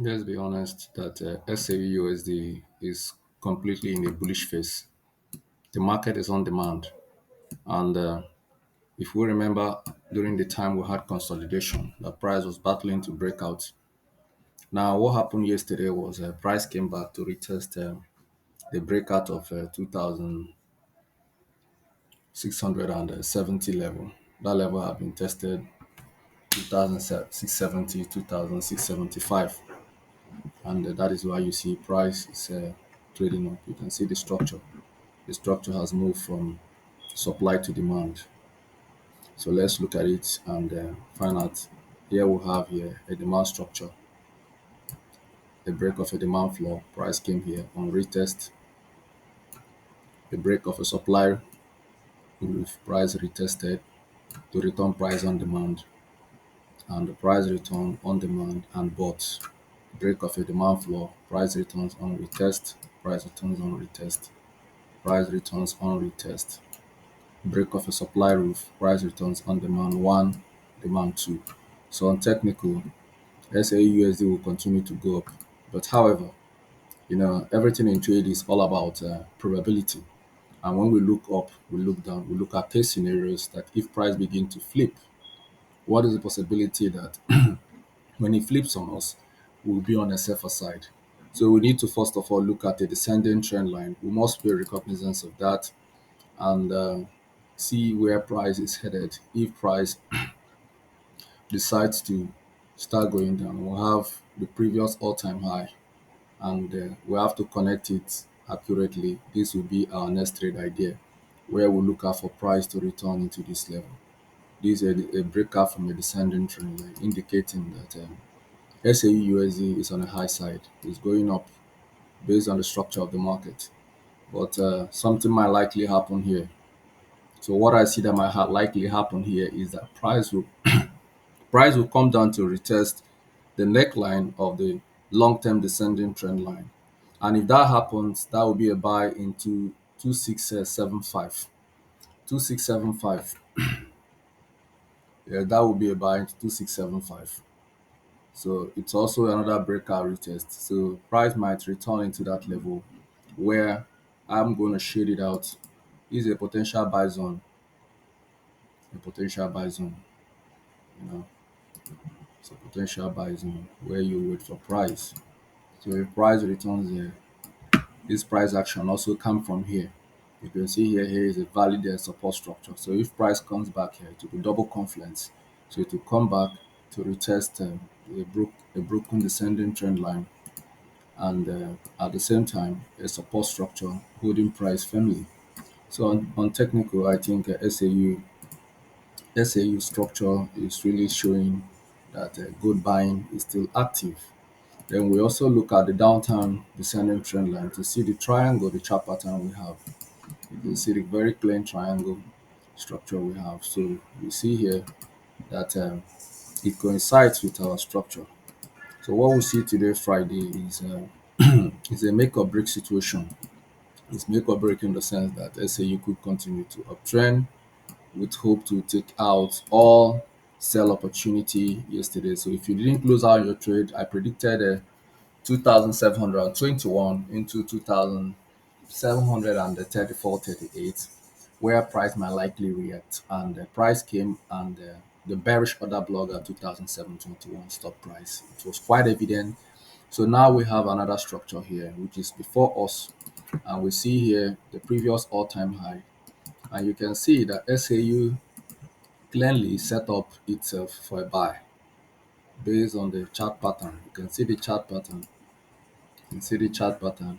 Let's be honest that SAUSD is completely in a bullish phase. The market is on demand. And if we remember during the time we had consolidation, the price was battling to break out. Now, what happened yesterday was price came back to retest the breakout of 2,670 level. That level had been tested 2,670, 2,675. And that is why you see price is trading up. You can see the structure. The structure has moved from supply to demand. So let's look at it and find out. Here we have here a demand structure, a break of a demand floor. Price came here on retest, a break of a supply with price retested to return price on demand, and the price return on demand and bought. Break of a demand floor, price returns on retest, price returns on retest, price returns on retest. Break of a supply roof, price returns on demand one, demand two. So on technical, SAUSD will continue to go up. But however, everything in trade is all about probability. And when we look up, we look down, we look at case scenarios that if price begin to flip, what is the possibility that when it flips on us, we'll be on a safer side? So we need to first of all look at the descending trend line. We must be recognizance of that and see where price is headed. If price decides to start going down, we'll have the previous all-time high and we have to connect it accurately. This will be our next trade idea where we look out for price to return into this level. This is a breakout from a descending trend line indicating that SAUUSD is on the high side. It's going up based on the structure of the market. But something might likely happen here. So what I see that might likely happen here is that price will come down to retest the neckline of the long-term descending trend line. And if that happens, that will be a buy into 2675. 2675. Yeah, that will be a buy into 2675. So it's also another breakout retest. So price might return into that level where I'm going to shade it out. Is a potential buy zone, a potential buy zone, you know, it's a potential buy zone where you wait for price. So if price returns here, this price action also come from here. You can see here is a valid support structure. So if price comes back here, to be double confluence. So it will come back to retest a broken descending trend line and at the same time a support structure holding price firmly. So on technical, I think SAU structure is really showing that good buying is still active. Then we also look at the downtown descending trend line to see the triangle, the chart pattern we have. You can see the very clean triangle structure we have. So we see here that it coincides with our structure. So what we see today, Friday, is is a make or break situation. It's make or break in the sense that SAU could continue to uptrend with hope to take out all sell opportunity yesterday. So if you didn't close out your trade, I predicted 2,721 into 2,734.38, where price might likely react. And the price came and the bearish order block at 2,721 stop price. It was quite evident. So now we have another structure here, which is before us. And we see here the previous all-time high. And you can see that SAU clearly set up itself for a buy based on the chart pattern. You can see the chart pattern. You can see the chart pattern.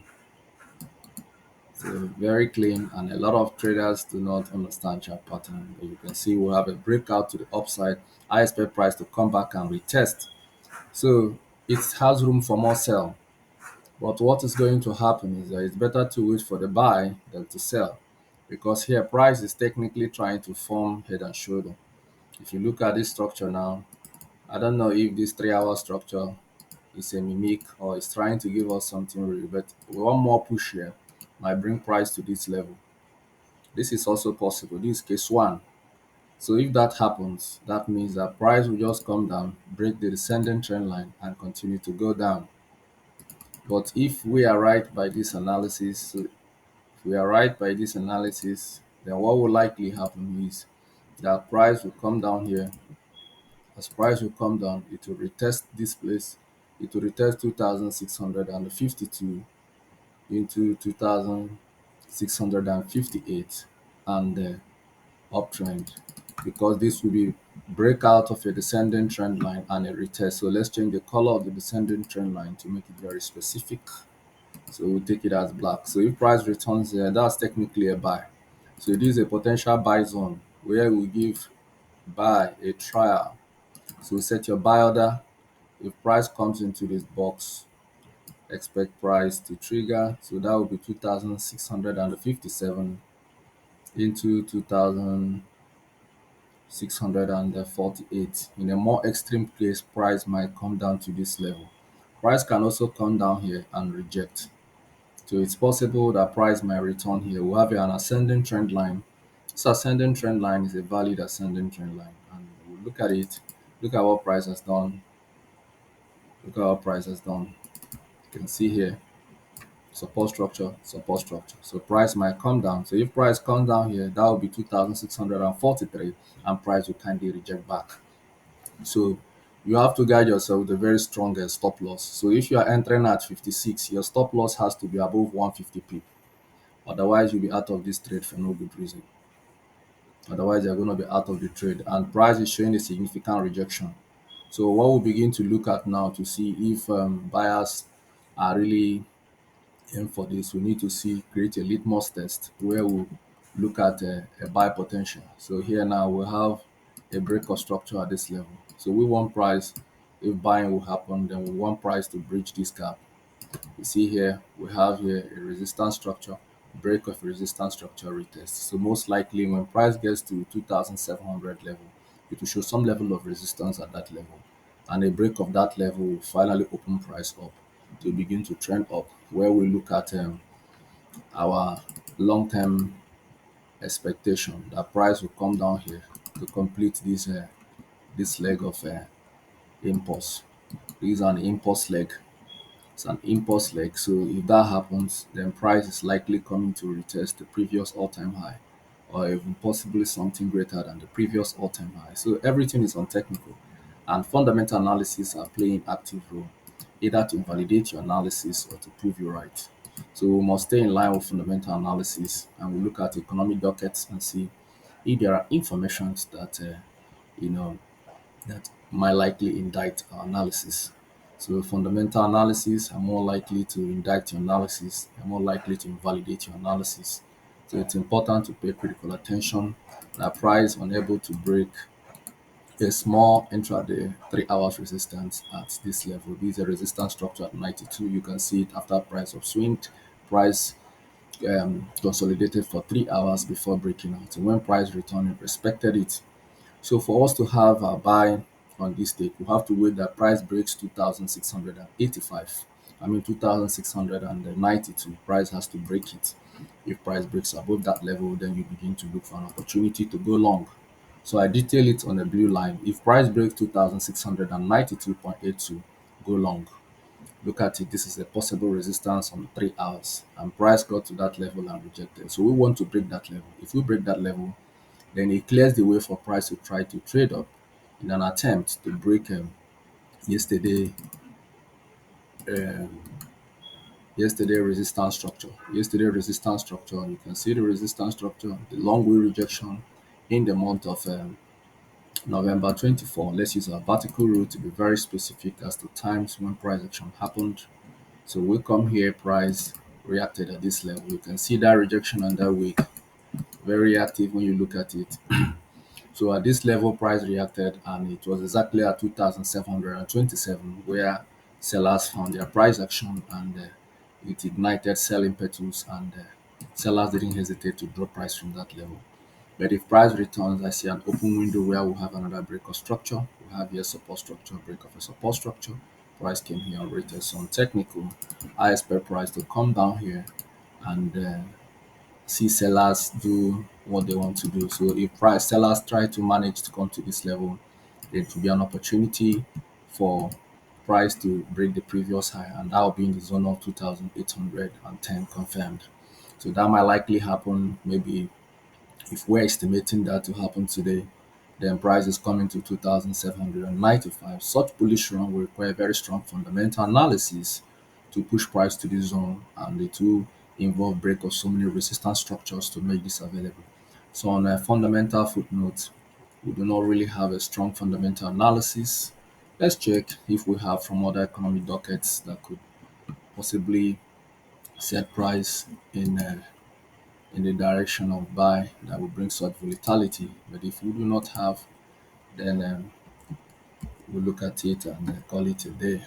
So very clean, and a lot of traders do not understand chart pattern. But you can see we have a breakout to the upside. I expect price to come back and retest. So it has room for more sell. But what is going to happen is that it's better to wait for the buy than to sell, because here price is technically trying to form head and shoulder. If you look at this structure now, I don't know if this 3 hour structure is a mimic or is trying to give us something real, but one more push here might bring price to this level. This is also possible. This is case one. So if that happens, that means that price will just come down, break the descending trend line, and continue to go down. But if we are right by this analysis, so if we are right by this analysis, then what will likely happen is that price will come down here. As price will come down, it will retest this place. It will retest 2,652 into 2,658 and uptrend, because this will be breakout of a descending trend line and a retest. So let's change the color of the descending trend line to make it very specific. So we'll take it as black. So if price returns here, that's technically a buy. So it is a potential buy zone where we give buy a trial. So set your buy order. If price comes into this box, expect price to trigger. So that will be 2,657 into 2,648. In a more extreme case, price might come down to this level. Price can also come down here and reject. So it's possible that price might return here. We'll have an ascending trend line. This ascending trend line is a valid ascending trend line. And we'll look at it. Look at what price has done. Look at what price has done. You can see here, support structure, support structure. So price might come down. So if price comes down here, that will be 2,643, and price will kindly reject back. So you have to guide yourself with a very strong stop loss. So if you are entering at 56, your stop loss has to be above 150 p. Otherwise, you'll be out of this trade for no good reason. Otherwise, you're going to be out of the trade. And price is showing a significant rejection. So what we'll begin to look at now to see if buyers are really in for this, we need to create a litmus test where we'll look at a buy potential. So here now we have a breakout structure at this level. So we want price, if buying will happen, then we want price to bridge this gap. You see here, we have here a resistance structure, break of resistance structure retest. So most likely when price gets to 2,700 level, it will show some level of resistance at that level. And a break of that level will finally open price up to begin to trend up, where we look at our long-term expectation that price will come down here to complete this leg of impulse. This is an impulse leg. It's an impulse leg. So if that happens, then price is likely coming to retest the previous all-time high, or even possibly something greater than the previous all-time high. So everything is on technical, and fundamental analysis are playing active role, either to invalidate your analysis or to prove you right. So we must stay in line with fundamental analysis, and we look at economic dockets and see if there are informations that you know that might likely indict our analysis. So fundamental analysis are more likely to indict your analysis, are more likely to invalidate your analysis. So it's important to pay critical attention that price unable to break a small intraday 3 hours resistance at this level. This is a resistance structure at 92. You can see it after price upswing. Price consolidated for 3 hours before breaking out. And when price returned, it respected it. So for us to have a buy on this take, we have to wait that price breaks 2,685. I mean 2,692. Price has to break it. If price breaks above that level, then you begin to look for an opportunity to go long. So I detail it on a blue line. If price breaks 2,692.82, go long. Look at it. This is a possible resistance on 3 hours, and price got to that level and rejected. So we want to break that level. If we break that level, then it clears the way for price to try to trade up in an attempt to break yesterday um, yesterday resistance structure. Yesterday resistance structure. You can see the resistance structure, the long way rejection in the month of November 24. Let's use our vertical route to be very specific as to times when price action happened. So we come here, price reacted at this level. You can see that rejection on that week, very active when you look at it. So at this level, price reacted, and it was exactly at 2,727 where sellers found their price action, and it ignited sell impetus, and sellers didn't hesitate to drop price from that level. But if price returns, I see an open window where we'll have another break of structure. We have here support structure, break of a support structure. Price came here on retest on technical. I expect price to come down here and see sellers do what they want to do. So if price sellers try to manage to come to this level, it will be an opportunity for price to break the previous high, and that will be in the zone of 2,810 confirmed. So that might likely happen maybe if we're estimating that to happen today, then price is coming to 2,795. Such bullish run will require very strong fundamental analysis to push price to this zone, and it will involve break of so many resistance structures to make this available. So on a fundamental footnote, we do not really have a strong fundamental analysis. Let's check if we have from other economic dockets that could possibly set price in the direction of buy that will bring such volatility. But if we do not have, then we'll look at it and call it a day.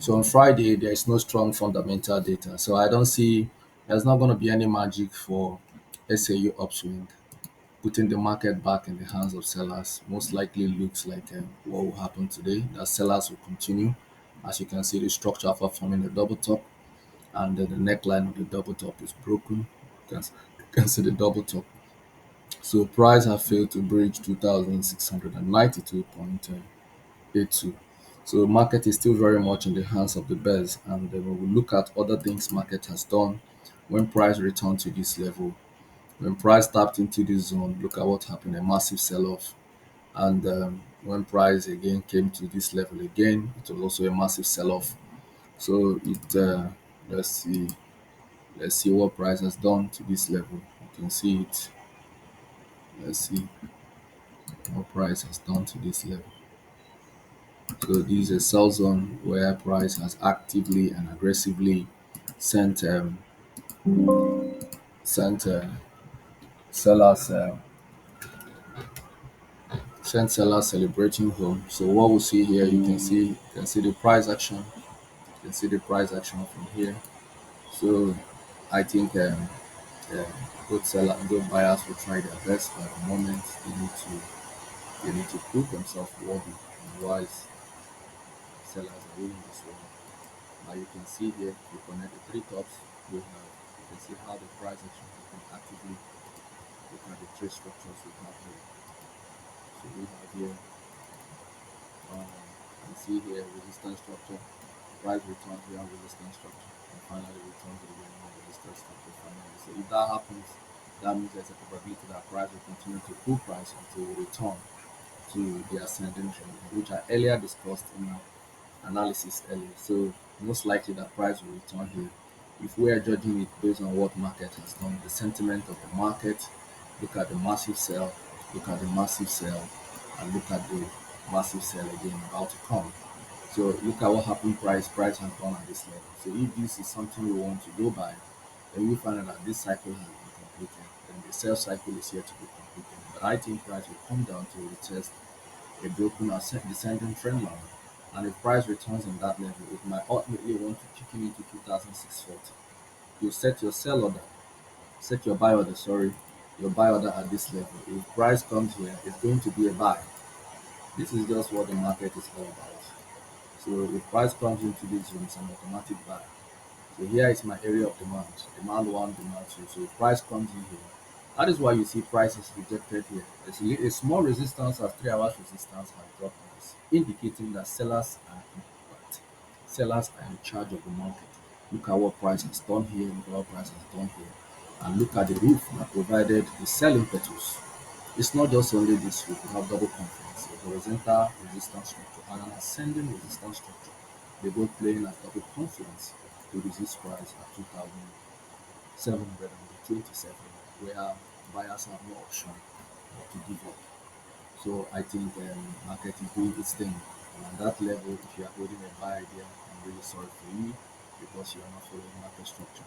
So on Friday, there is no strong fundamental data. So I don't see there's not going to be any magic for SAU upswing. Putting the market back in the hands of sellers most likely looks like what will happen today. That sellers will continue. As you can see, the structure for forming a double top, and the neckline of the double top is broken. You can see the double top. So price have failed to breach 2,692.82. So market is still very much in the hands of the bears. And when we look at other things market has done, when price returned to this level, when price tapped into this zone, look at what happened, a massive sell-off. And when price again came to this level again, it was also a massive sell-off. So let's see what price has done to this level. You can see it. Let's see what price has done to this level. So this is a sell zone where price has actively and aggressively sent sent sellers sent sellers celebrating home. So what we see here, you can see the price action. You can see the price action from here. So I think uh, both seller and both buyers will try their best, but at the moment they need to prove themselves worthy. Otherwise, sellers are winning this one. Now you can see here, if you connect the three tops, you can see how the price action has been actively. Look at the three structures we have here. So we have here, you can see here resistance structure, price returns here resistance structure, and finally returns again on resistance structure finally. So if that happens, that means there's a probability that price will continue to pull price until we return to the ascending trend, which I earlier discussed in my analysis earlier. So most likely that price will return here. If we are judging it based on what market has done, the sentiment of the market, look at the massive sell, look at the massive sell, and look at the massive sell again about to come. So look at what happened price has gone at this level. So if this is something we want to go by, then we find out that this cycle has been completed. Then the sell cycle is yet to be completed. But I think price will come down to retest a broken descending trend line. And if price returns in that level, it might ultimately want to kick you into 2,640. You set your sell order, set your buy order, sorry, your buy order at this level. If price comes here, it's going to be a buy. This is just what the market is all about. So if price comes into this zone, it's an automatic buy. So here is my area of demand. Demand one, demand two. So if price comes in here, that is why you see prices rejected here. A small resistance as 3 hours resistance has dropped price, indicating that sellers are in charge of the market. Look at what price has done here, look at what price has done here. And look at the roof that provided the sell impetus. It's not just only this roof, we have double confluence, a horizontal resistance structure and an ascending resistance structure. They both playing as double confluence to resist price at 2,727, where buyers have no option but to give up. So I think market is doing its thing. And at that level, if you are holding a buy idea, I'm really sorry for you because you are not following market structure.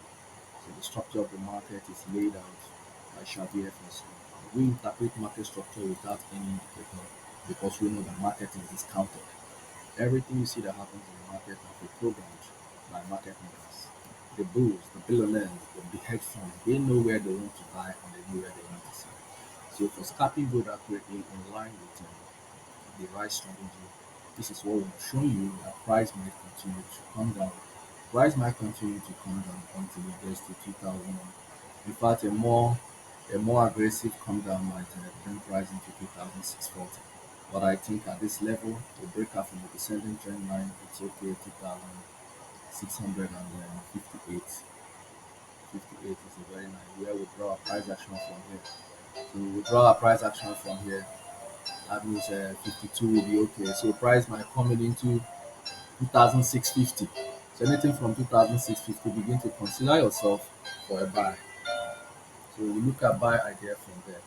So the structure of the market is laid out by Shavyfxhub. We interpret market structure without any indicator because we know the market is discounted. Everything you see that happens in the market has been programmed by market makers. The bulls, the billionaires, the big hedge funds, they know where they want to buy and they know where they want to sell. So for scalping gold accurately in line with the right strategy, this is what we've shown you that price might continue to come down Price might continue to come down until it gets to 2000. In fact, a more aggressive come down might bring price into 2640. But I think at this level, the breakout from the descending trend line, it's okay. 2658. 58 is a very nice where we draw a price action from here. So we draw a price action from here. That means 52 will be okay. So price might come in into 2650. So anything from 2650, begin to consider yourself for a buy. So we look at buy idea from there,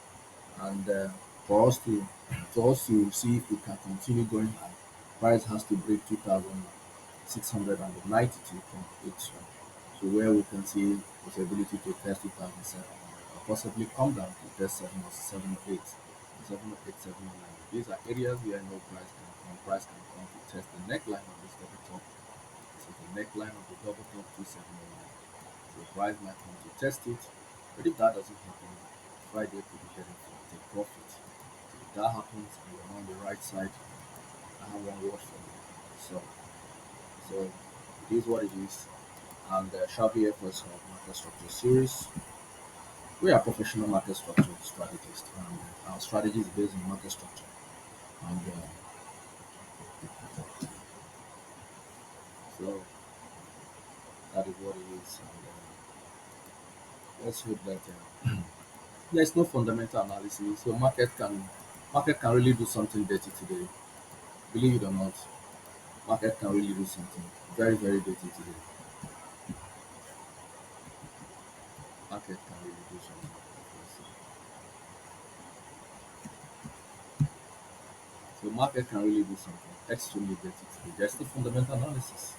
and for us to see if we can continue going high, price has to break 2692.81. So where we can see possibility to test 2700 or possibly come down to test 7 or 7 8, 7 or 8, 7 or 9. These are areas where no price can come. Price can come to test the neckline of this double top. So the neckline of the double top 2709. So price might come to test it. But if that doesn't happen, Friday could be heading for take profit. So if that happens and you're on the right side, I have one word for you. So it is what it is. And Shavyfxhub market structure series. We are professional market structure strategists, and our strategy is based on market structure. And so that is what it is. And let's hope that there's no fundamental analysis. So market can really do something dirty today. Believe it or not, market can really do something very very dirty today. Market can really do something. So market can really do something extremely dirty today. There's no fundamental analysis.